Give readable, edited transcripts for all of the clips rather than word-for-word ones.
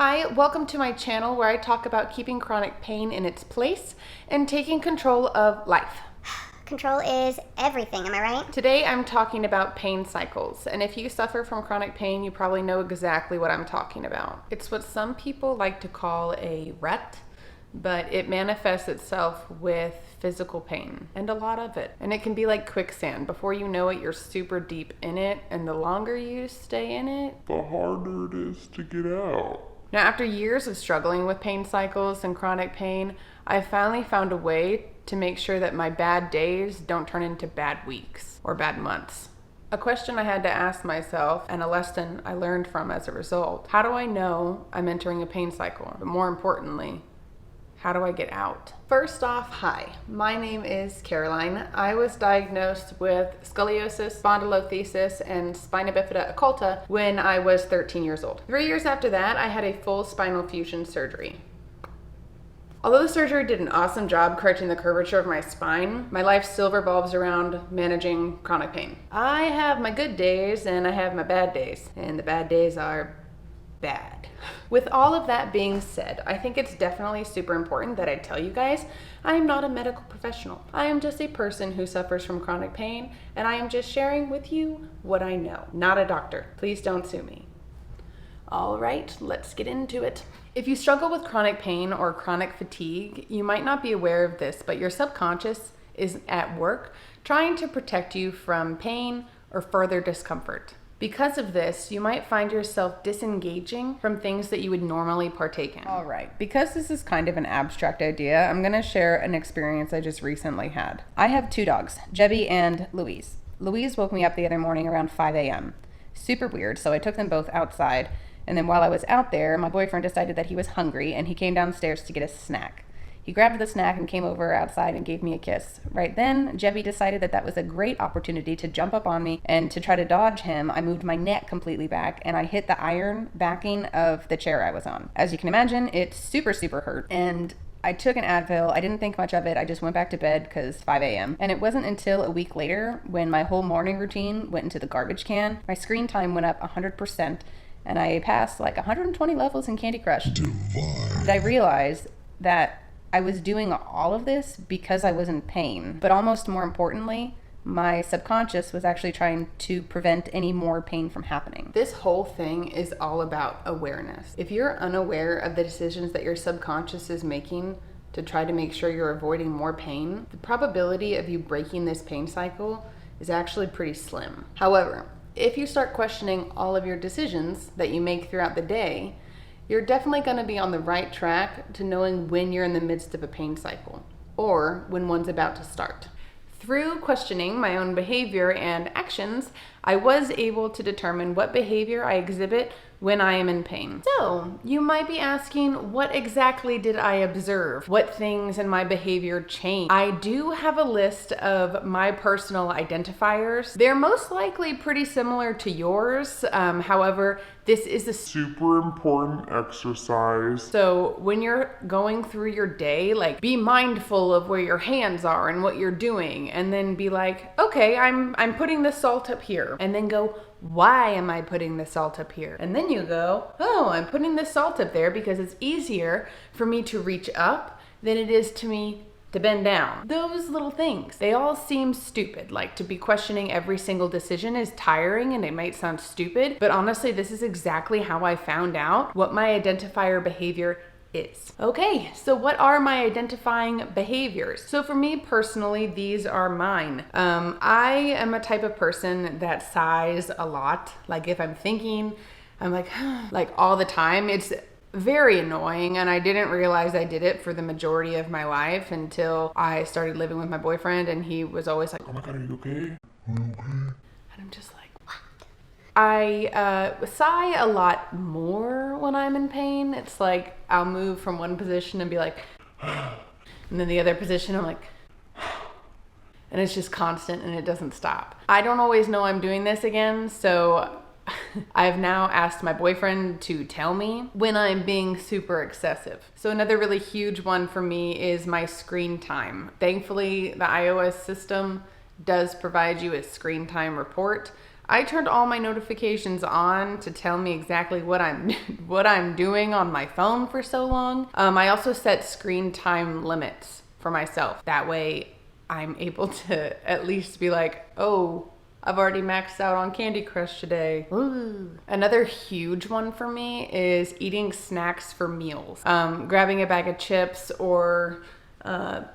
Hi, welcome to my channel where I talk about keeping chronic pain in its place and taking control of life. Control is everything, am I right? Today I'm talking about pain cycles, and if you suffer from chronic pain, you probably know exactly what I'm talking about. It's what some people like to call a rut, but it manifests itself with physical pain, and a lot of it. And it can be like quicksand. Before you know it, you're super deep in it, and the longer you stay in it, the harder it is to get out. Now, after years of struggling with pain cycles and chronic pain, I finally found a way to make sure that my bad days don't turn into bad weeks or bad months. A question I had to ask myself and a lesson I learned from as a result. How do I know I'm entering a pain cycle? But more importantly, how do I get out? First off, hi, my name is Caroline. I was diagnosed with scoliosis, spondylolisthesis, and spina bifida occulta when I was 13 years old. 3 years after that, I had a full spinal fusion surgery. Although the surgery did an awesome job correcting the curvature of my spine, my life still revolves around managing chronic pain. I have my good days and I have my bad days, and the bad days are bad. With all of that being said, I think it's definitely super important that I tell you guys I am not a medical professional. I am just a person who suffers from chronic pain, and I am just sharing with you what I know. Not a doctor. Please don't sue me. All right, let's get into it. If you struggle with chronic pain or chronic fatigue, you might not be aware of this, but your subconscious is at work trying to protect you from pain or further discomfort. Because of this, you might find yourself disengaging from things that you would normally partake in. All right, because this is kind of an abstract idea, I'm gonna share an experience I just recently had. I have two dogs, Jebby and Louise. Louise woke me up the other morning around 5 a.m. Super weird, so I took them both outside, and then while I was out there, my boyfriend decided that he was hungry and he came downstairs to get a snack. He grabbed the snack and came over outside and gave me a kiss. Right then, Jebby decided that that was a great opportunity to jump up on me, and to try to dodge him, I moved my neck completely back and I hit the iron backing of the chair I was on. As you can imagine, it super hurt, and I took an Advil. I didn't think much of it. I just went back to bed because 5 a.m. And it wasn't until a week later when my whole morning routine went into the garbage can, my screen time went up 100%, and I passed like 120 levels in Candy Crush. Did I realize that I was doing all of this because I was in pain, but almost more importantly, my subconscious was actually trying to prevent any more pain from happening. This whole thing is all about awareness. If you're unaware of the decisions that your subconscious is making to try to make sure you're avoiding more pain, the probability of you breaking this pain cycle is actually pretty slim. However, if you start questioning all of your decisions that you make throughout the day, you're definitely going to be on the right track to knowing when you're in the midst of a pain cycle or when one's about to start. Through questioning my own behavior and actions, I was able to determine what behavior I exhibit when I am in pain. So, you might be asking, what exactly did I observe? What things in my behavior changed? I do have a list of my personal identifiers. They're most likely pretty similar to yours. However, this is a super important exercise. So when you're going through your day, like, be mindful of where your hands are and what you're doing, and then be like, okay, I'm putting the salt up here, and then go, why am I putting the salt up here? And then you go, oh, I'm putting the salt up there because it's easier for me to reach up than it is to me to bend down. Those little things, they all seem stupid. Like, to be questioning every single decision is tiring and it might sound stupid, but honestly, this is exactly how I found out what my identifier behavior is. Okay, so what are my identifying behaviors? So for me personally, these are mine. I am a type of person that sighs a lot. Like, if I'm thinking, I'm like, like all the time. It's very annoying, and I didn't realize I did it for the majority of my life until I started living with my boyfriend, and he was always like, Oh my God, are you okay? Are you okay? and I'm just like, what? I sigh a lot more when I'm in pain. It's like I'll move from one position and be like, and then the other position I'm like, and it's just constant and it doesn't stop. I don't always know I'm doing this again, so I've now asked my boyfriend to tell me when I'm being super excessive. So another really huge one for me is my screen time. Thankfully, the iOS system does provide you a screen time report. I turned all my notifications on to tell me exactly what I'm doing on my phone for so long. I also set screen time limits for myself. That way I'm able to at least be like, oh, I've already maxed out on Candy Crush today. Ooh. Another huge one for me is eating snacks for meals. Grabbing a bag of chips or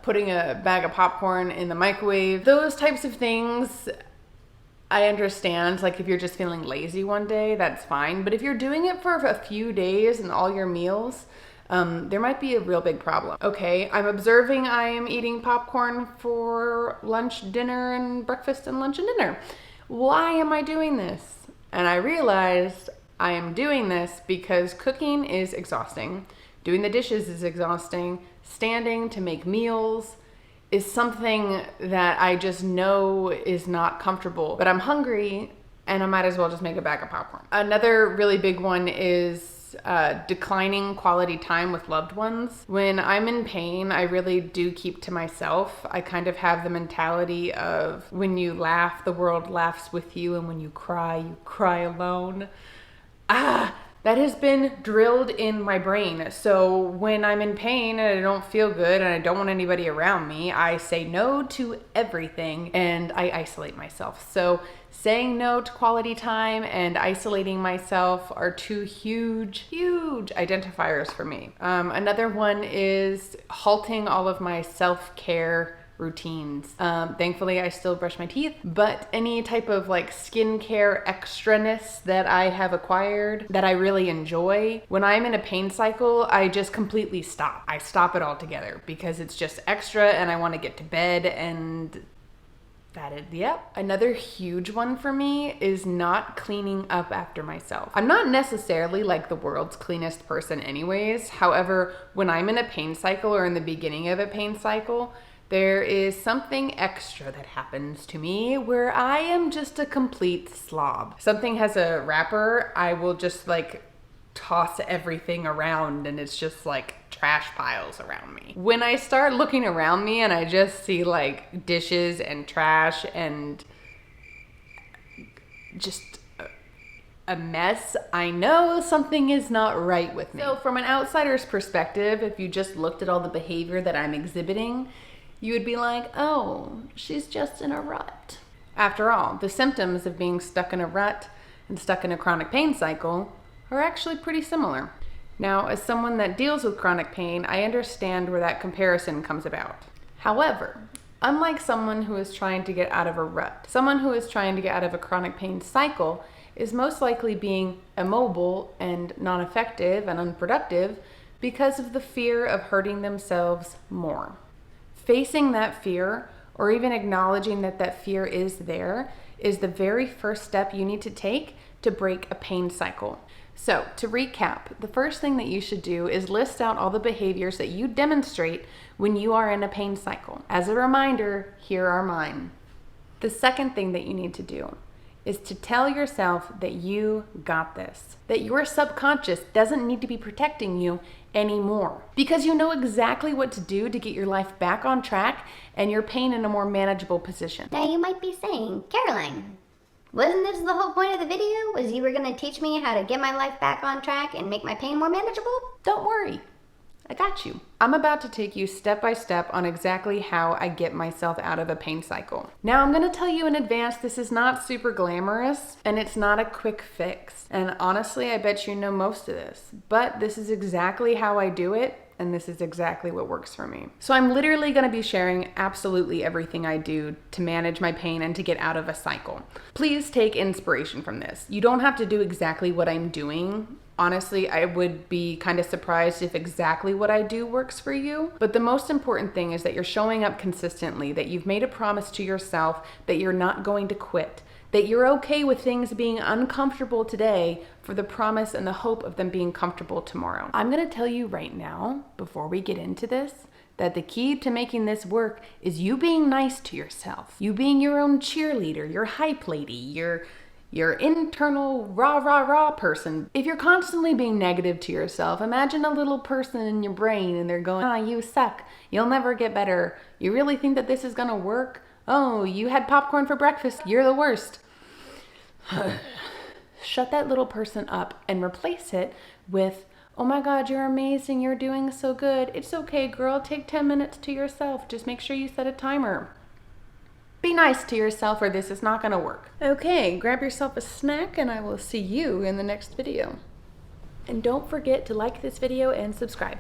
putting a bag of popcorn in the microwave. Those types of things, I understand. Like if you're just feeling lazy one day, that's fine. But if you're doing it for a few days and all your meals, there might be a real big problem. Okay, I'm observing I am eating popcorn for lunch, dinner, and breakfast and lunch and dinner. Why am I doing this? And I realized I am doing this because cooking is exhausting. Doing the dishes is exhausting. Standing to make meals is something that I just know is not comfortable. But I'm hungry and I might as well just make a bag of popcorn. Another really big one is declining quality time with loved ones. When I'm in pain, I really do keep to myself. I kind of have the mentality of when you laugh, the world laughs with you, and when you cry alone. That has been drilled in my brain. So when I'm in pain and I don't feel good and I don't want anybody around me, I say no to everything and I isolate myself. So saying no to quality time and isolating myself are two huge identifiers for me. Another one is halting all of my self-care routines. Thankfully, I still brush my teeth, but any type of like skincare extraness that I have acquired that I really enjoy, when I'm in a pain cycle, I just completely stop. I stop it altogether because it's just extra and I want to get to bed and yep. Another huge one for me is not cleaning up after myself. I'm not necessarily like the world's cleanest person anyways. However, when I'm in a pain cycle or in the beginning of a pain cycle, there is something extra that happens to me where I am just a complete slob. Something has a wrapper, I will just like toss everything around and it's just like trash piles around me. When I start looking around me and I just see like dishes and trash and just a mess, I know something is not right with me. So from an outsider's perspective, if you just looked at all the behavior that I'm exhibiting, you would be like, oh, she's just in a rut. After all, the symptoms of being stuck in a rut and stuck in a chronic pain cycle are actually pretty similar. Now, as someone that deals with chronic pain, I understand where that comparison comes about. However, unlike someone who is trying to get out of a rut, someone who is trying to get out of a chronic pain cycle is most likely being immobile and non-effective and unproductive because of the fear of hurting themselves more. Facing that fear, or even acknowledging that that fear is there, is the very first step you need to take to break a pain cycle. So, to recap, the first thing that you should do is list out all the behaviors that you demonstrate when you are in a pain cycle. As a reminder, here are mine. The second thing that you need to do is to tell yourself that you got this, that your subconscious doesn't need to be protecting you anymore because you know exactly what to do to get your life back on track and your pain in a more manageable position. Now you might be saying, Caroline, wasn't this the whole point of the video? Was you were going to teach me how to get my life back on track and make my pain more manageable? Don't worry, I got you. I'm about to take you step by step on exactly how I get myself out of a pain cycle. Now I'm gonna tell you in advance, this is not super glamorous and it's not a quick fix. And honestly, I bet you know most of this, but this is exactly how I do it. And this is exactly what works for me. So I'm literally gonna be sharing absolutely everything I do to manage my pain and to get out of a cycle. Please take inspiration from this. You don't have to do exactly what I'm doing. Honestly, I would be kind of surprised if exactly what I do works for you. But the most important thing is that you're showing up consistently, that you've made a promise to yourself that you're not going to quit, that you're okay with things being uncomfortable today for the promise and the hope of them being comfortable tomorrow. I'm gonna tell you right now, before we get into this, that the key to making this work is you being nice to yourself, you being your own cheerleader, your hype lady, your internal rah person. If you're constantly being negative to yourself, imagine a little person in your brain and they're going, you suck, you'll never get better, you really think that this is gonna work? Oh, you had popcorn for breakfast, you're the worst. Shut that little person up and replace it with, oh my God, you're amazing, you're doing so good. It's okay, girl, take 10 minutes to yourself. Just make sure you set a timer. Be nice to yourself or this is not gonna work. Okay, grab yourself a snack and I will see you in the next video. And don't forget to like this video and subscribe.